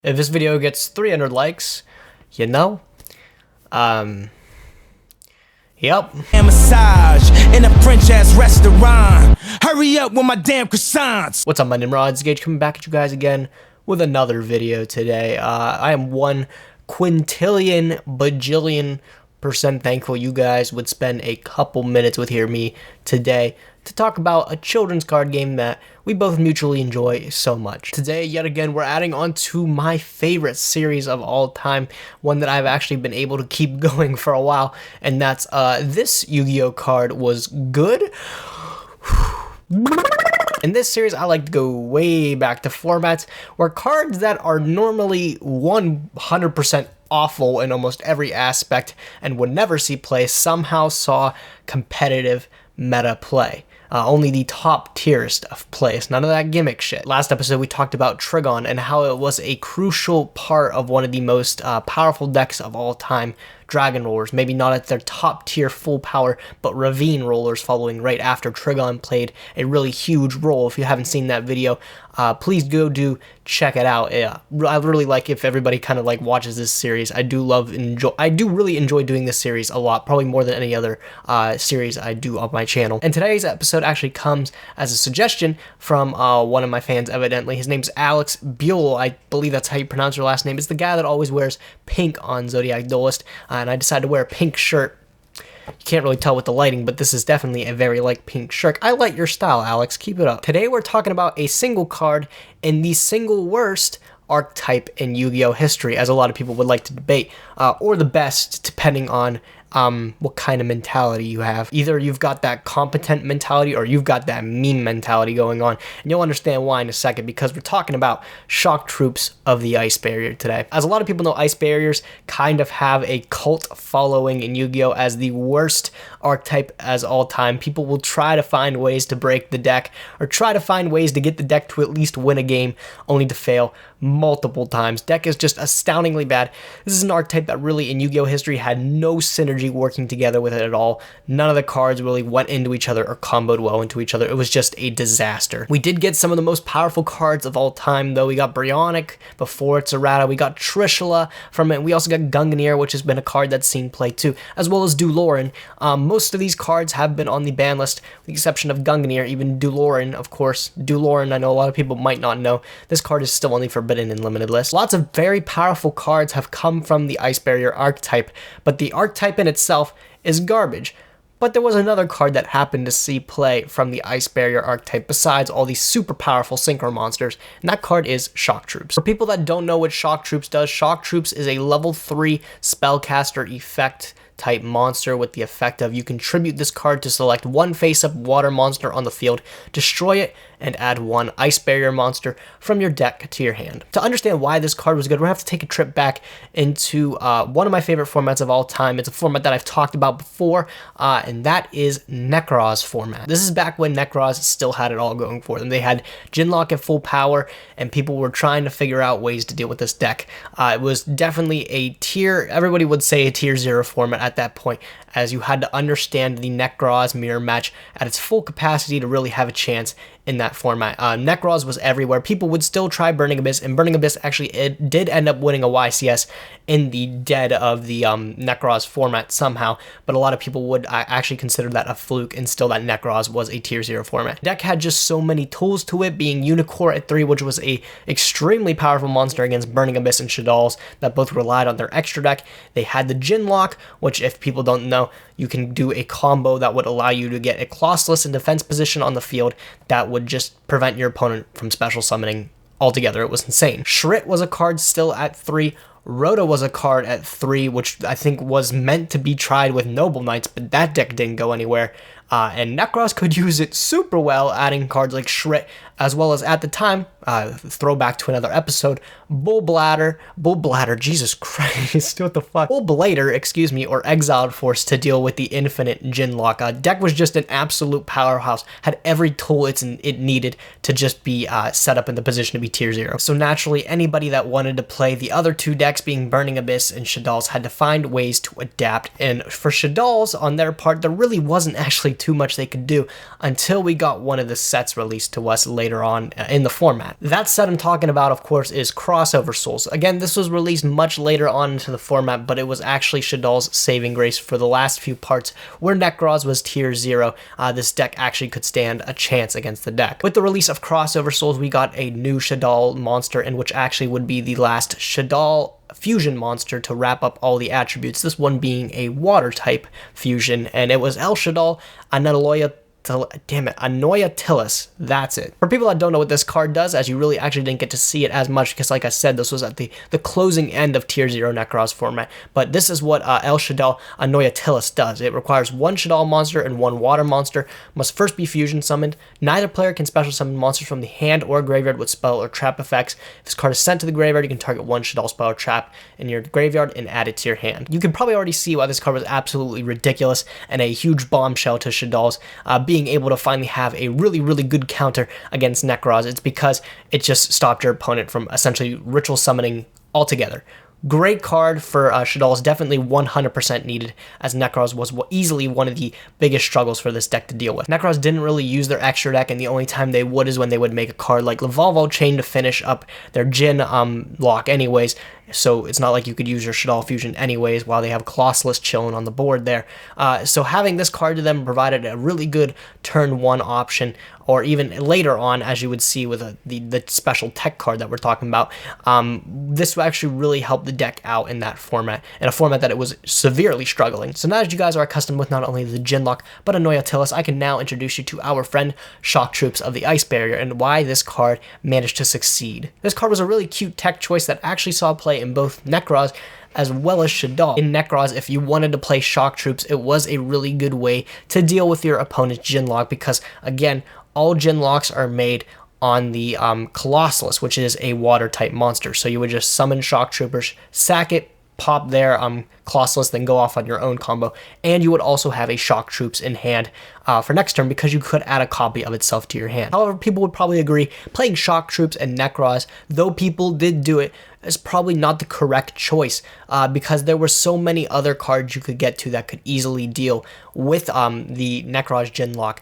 If this video gets 300 likes, you know, yep. And massage in a French-ass restaurant. Hurry up with my damn croissants. What's up, my Nimrods? Gage coming back at you guys again with another video today. I am 1 quintillion bajillion % thankful you guys would spend a couple minutes with me today to talk about a children's card game that we both mutually enjoy so much. Today, yet again, we're adding on to my favorite series of all time, one that I've actually been able to keep going for a while, and that's this Yu-Gi-Oh card was good. In this series, I like to go way back to formats where cards that are normally 100% awful in almost every aspect and would never see play somehow saw competitive meta play. Only the top tier stuff plays, none of that gimmick shit. Last episode we talked about TRIGON and how it was a crucial part of one of the most powerful decks of all time, Dragon Rollers. Maybe not at their top tier full power, but Ravine Rollers following right after TRIGON played a really huge role. If you haven't seen that video, please go check it out. I really like if everybody kind of like watches this series. I do really enjoy doing this series a lot, probably more than any other series I do on my channel. And today's episode actually comes as a suggestion from one of my fans, evidently. His name's Alex Buell. I believe that's how you pronounce your last name. It's the guy that always wears pink on Zodiac Duelist, and I decided to wear a pink shirt. You can't really tell with the lighting, but this is definitely a very light pink shirt. I like your style, Alex. Keep it up. Today we're talking about a single card in the single worst archetype in Yu-Gi-Oh history, as a lot of people would like to debate, or the best, depending on what kind of mentality you have. Either you've got that competent mentality or you've got that meme mentality going on, and you'll understand why in a second, because we're talking about Shock Troops of the Ice Barrier today. As a lot of people know, Ice Barriers kind of have a cult following in Yu-Gi-Oh as the worst archetype as all time. People will try to find ways to break the deck or try to find ways to get the deck to at least win a game, only to fail multiple times. Deck is just astoundingly bad. This is an archetype that really in Yu-Gi-Oh history had no synergy working together with it at all. None of the cards really went into each other or comboed well into each other. It was just a disaster. We did get some of the most powerful cards of all time, though. We got Bryonic before it's errata. We got Trishula from it. We also got Gungnir, which has been a card that's seen play too, as well as Duloran. Most of these cards have been on the ban list, with the exception of Gungnir. Even Duloran, of course. Duloran, I know a lot of people might not know. This card is still on the Forbidden and Limited list. Lots of very powerful cards have come from the Ice Barrier archetype, but the archetype in itself is garbage. But there was another card that happened to see play from the Ice Barrier archetype besides all these super powerful Synchro monsters, and that card is Shock Troops. For people that don't know what Shock Troops does, Shock Troops is a level 3 spellcaster effect type monster with the effect of you contribute this card to select 1 face-up water monster on the field, destroy it, and add 1 Ice Barrier monster from your deck to your hand. To understand why this card was good, we're going to have to take a trip back into one of my favorite formats of all time. It's a format that I've talked about before, and that is Nekroz format. This is back when Nekroz still had it all going for them. They had Jinlock at full power, and people were trying to figure out ways to deal with this deck. It was definitely a tier, everybody would say a tier 0 format at that point, as you had to understand the Nekroz mirror match at its full capacity to really have a chance in that format. Nekroz was everywhere. People would still try Burning Abyss, and Burning Abyss actually did end up winning a YCS in the dead of the Nekroz format somehow, but a lot of people would actually consider that a fluke, and still that Nekroz was a tier 0 format. The deck had just so many tools to it, being Unicorn at 3, which was a extremely powerful monster against Burning Abyss and Shadalls that both relied on their extra deck. They had the Jinlock, which if people don't know, you can do a combo that would allow you to get a Colossus in defense position on the field that would just prevent your opponent from special summoning altogether. It was insane. Shrit was a card still at 3. Rhoda was a card at 3, which I think was meant to be tried with Noble Knights, but that deck didn't go anywhere. And Nekroz could use it super well, adding cards like Shrit, as well as at the time, throwback to another episode, Bull Bladder, Jesus Christ, what the fuck? Bull Blader, excuse me, or Exiled Force to deal with the infinite Jinlock. Deck was just an absolute powerhouse, had every tool it needed to just be set up in the position to be tier 0. So naturally, anybody that wanted to play the other 2 decks, being Burning Abyss and Shadalls, had to find ways to adapt. And for Shadalls, on their part, there really wasn't actually too much they could do until we got one of the sets released to us later on in the format. That set I'm talking about, of course, is Crossover Souls. Again, this was released much later on into the format, but it was actually Shaddoll's saving grace for the last few parts where Nekroz was tier 0. This deck actually could stand a chance against the deck. With the release of Crossover Souls, we got a new Shaddall monster, and which actually would be the last Shaddall fusion monster to wrap up all the attributes, this one being a water type fusion, and it was El Shaddall Anoyatilis. That's it. For people that don't know what this card does, as you really actually didn't get to see it as much because, like I said, this was at the closing end of tier 0 Nekroz format, but this is what El Shaddall Anoyatilis does. It requires one Shaddall monster and one water monster, must first be fusion summoned. Neither player can special summon monsters from the hand or graveyard with spell or trap effects. If this card is sent to the graveyard, you can target one Shaddall spell or trap in your graveyard and add it to your hand. You can probably already see why this card was absolutely ridiculous and a huge bombshell to Shaddall's being able to finally have a really, really good counter against Nekroz. It's because it just stopped your opponent from essentially ritual summoning altogether. Great card for Shaddall's, definitely 100% needed, as Nekroz was easily one of the biggest struggles for this deck to deal with. Nekroz didn't really use their extra deck, and the only time they would is when they would make a card like Lavalval Chain to finish up their Jin lock anyways, so it's not like you could use your Shaddall Fusion anyways while they have Colossalus chilling on the board there. So having this card to them provided a really good turn 1 option, or even later on, as you would see with the special tech card that we're talking about. This actually really helped the deck out in that format, in a format that it was severely struggling. So now that you guys are accustomed with not only the Jinlock, but Anoyatilis, I can now introduce you to our friend Shock Troops of the Ice Barrier and why this card managed to succeed. This card was a really cute tech choice that actually saw play in both Nekroz as well as Shaddall. In Nekroz, if you wanted to play Shock Troops, it was a really good way to deal with your opponent's Jinlock because, again, all Jinlocks are made on the Colossalus, which is a water type monster. So you would just summon Shock Troopers, sack it, pop their Colossalus, then go off on your own combo, and you would also have a Shock Troops in hand for next turn because you could add a copy of itself to your hand. However, people would probably agree playing Shock Troops and Nekroz, though people did do it, is probably not the correct choice because there were so many other cards you could get to that could easily deal with the Nekroz Jinlock.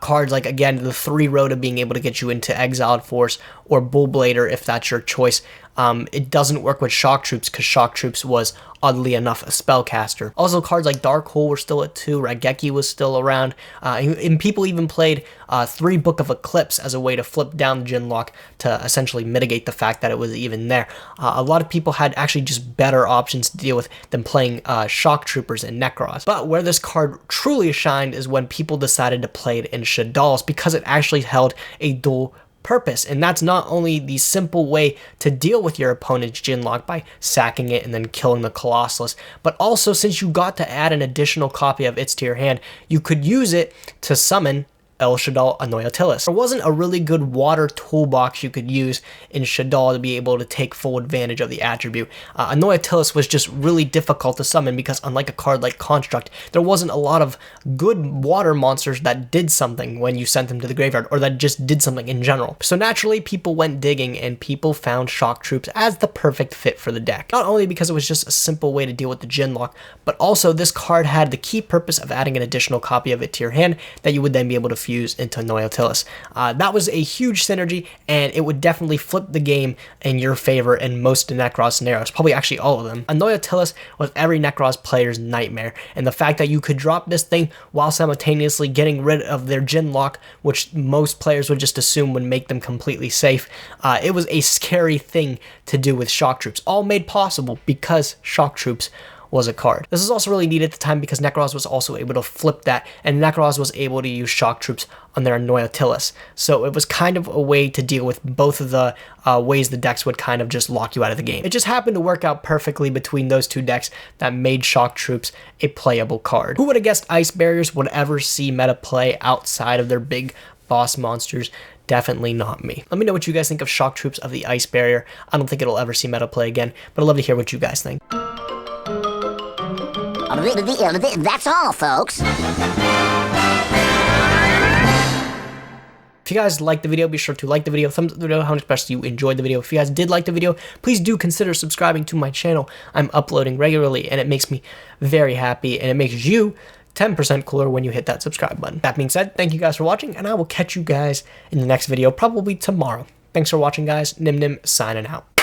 Cards like, again, the 3 Rhoda being able to get you into Exiled Force or Bullblader if that's your choice. It doesn't work with Shock Troops because Shock Troops was, oddly enough, a spellcaster. Also, cards like Dark Hole were still at 2, Raigeki was still around, and people even played 3 Book of Eclipse as a way to flip down the Jinlock to essentially mitigate the fact that it was even there. A lot of people had actually just better options to deal with than playing Shock Troopers and Nekroz. But where this card truly shined is when people decided to play it in Shaddall's because it actually held a dual purpose, and that's not only the simple way to deal with your opponent's Jinlock by sacking it and then killing the Colossalus, but also since you got to add an additional copy of its to your hand, you could use it to summon El Shaddall Anoyatilis. There wasn't a really good water toolbox you could use in Shaddall to be able to take full advantage of the attribute. Anoyatilis was just really difficult to summon because, unlike a card like Construct, there wasn't a lot of good water monsters that did something when you sent them to the graveyard, or that just did something in general. So naturally, people went digging and people found Shock Troops as the perfect fit for the deck. Not only because it was just a simple way to deal with the Jinlock, but also this card had the key purpose of adding an additional copy of it to your hand that you would then be able to fuse into Anoyatilis. That was a huge synergy, and it would definitely flip the game in your favor in most Nekroz scenarios, probably actually all of them. Anoyatilis was every Nekroz player's nightmare, and the fact that you could drop this thing while simultaneously getting rid of their Jinlock, which most players would just assume would make them completely safe, it was a scary thing to do with Shock Troops, all made possible because Shock Troops was a card. This is also really neat at the time because Nekroz was also able to flip that, and Nekroz was able to use Shock Troops on their Anoyatilis. So it was kind of a way to deal with both of the ways the decks would kind of just lock you out of the game. It just happened to work out perfectly between those two decks that made Shock Troops a playable card. Who would have guessed Ice Barriers would ever see meta play outside of their big boss monsters? Definitely not me. Let me know what you guys think of Shock Troops of the Ice Barrier. I don't think it'll ever see meta play again, but I'd love to hear what you guys think. That's all, folks. If you guys liked the video, be sure to like the video, thumbs up the video, how much best you enjoyed the video. If you guys did like the video, please do consider subscribing to my channel. I'm uploading regularly, and it makes me very happy, and it makes you 10% cooler when you hit that subscribe button. That being said, thank you guys for watching, and I will catch you guys in the next video, probably tomorrow. Thanks for watching, guys. Nim signing out.